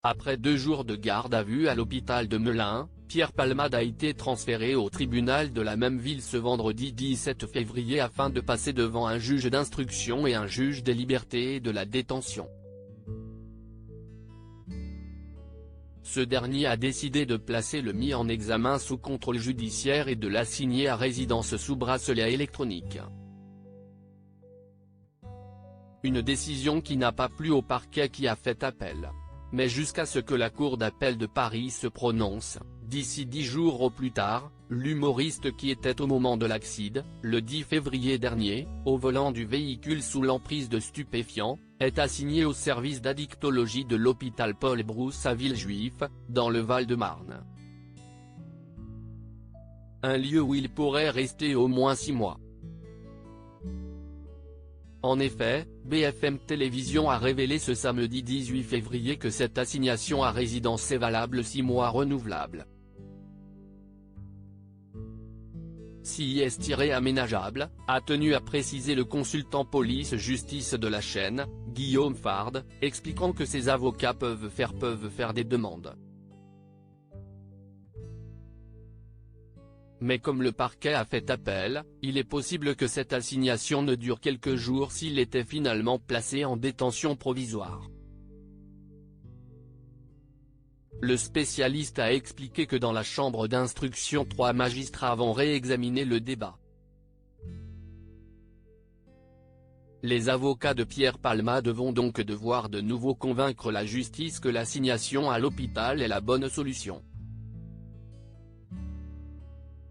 Après 2 jours de garde à vue à l'hôpital de Melun, Pierre Palmade a été transféré au tribunal de la même ville ce vendredi 17 février afin de passer devant un juge d'instruction et un juge des libertés et de la détention. Ce dernier a décidé de placer le mis en examen sous contrôle judiciaire et de l'assigner à résidence sous bracelet électronique. Une décision qui n'a pas plu au parquet qui a fait appel. Mais jusqu'à ce que la Cour d'appel de Paris se prononce, d'ici 10 jours au plus tard, l'humoriste qui était au moment de l'accident, le 10 février dernier, au volant du véhicule sous l'emprise de stupéfiants, est assigné au service d'addictologie de l'hôpital Paul Brousse à Villejuif, dans le Val-de-Marne. Un lieu où il pourrait rester au moins 6 mois. En effet, BFM Télévision a révélé ce samedi 18 février que cette assignation à résidence est valable 6 mois renouvelable. Si est-aménageable, a tenu à préciser le consultant police-justice de la chaîne, Guillaume Fard, expliquant que ses avocats peuvent faire des demandes. Mais comme le parquet a fait appel, il est possible que cette assignation ne dure quelques jours s'il était finalement placé en détention provisoire. Le spécialiste a expliqué que dans la chambre d'instruction 3 magistrats vont réexaminer le débat. Les avocats de Pierre Palmade vont donc devoir de nouveau convaincre la justice que l'assignation à l'hôpital est la bonne solution.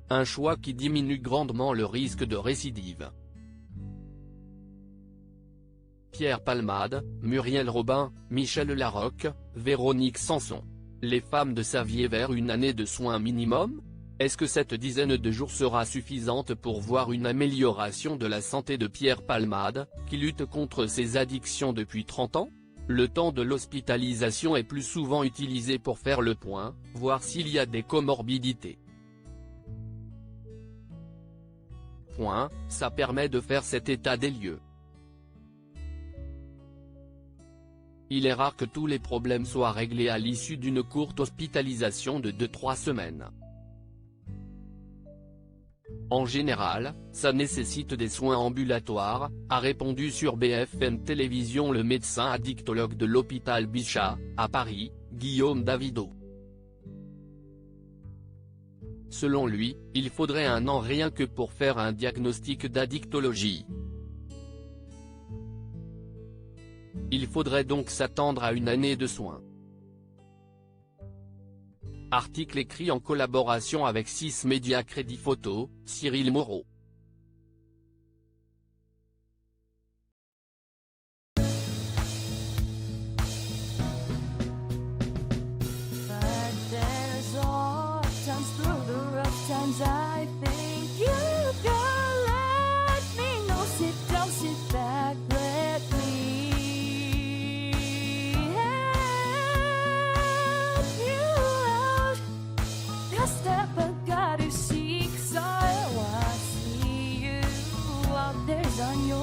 Un choix qui diminue grandement le risque de récidive. Pierre Palmade, Muriel Robin, Michel Larocque, Véronique Sanson. Les femmes de s'avier vers une année de soins minimum? Est-ce que cette dizaine de jours sera suffisante pour voir une amélioration de la santé de Pierre Palmade, qui lutte contre ses addictions depuis 30 ans? Le temps de l'hospitalisation est plus souvent utilisé pour faire le point, voir s'il y a des comorbidités. Ça permet de faire cet état des lieux. Il est rare que tous les problèmes soient réglés à l'issue d'une courte hospitalisation de 2-3 semaines. En général, ça nécessite des soins ambulatoires, a répondu sur BFM Télévision le médecin addictologue de l'hôpital Bichat, à Paris, Guillaume Davido. Selon lui, il faudrait 1 an rien que pour faire un diagnostic d'addictologie. Il faudrait donc s'attendre à 1 année de soins. Article écrit en collaboration avec 6 médias Crédit Photo, Cyril Moreau. I think you can let me know. Sit down, sit back, let me help you out. The step I gotta seek, so I see you out there's on your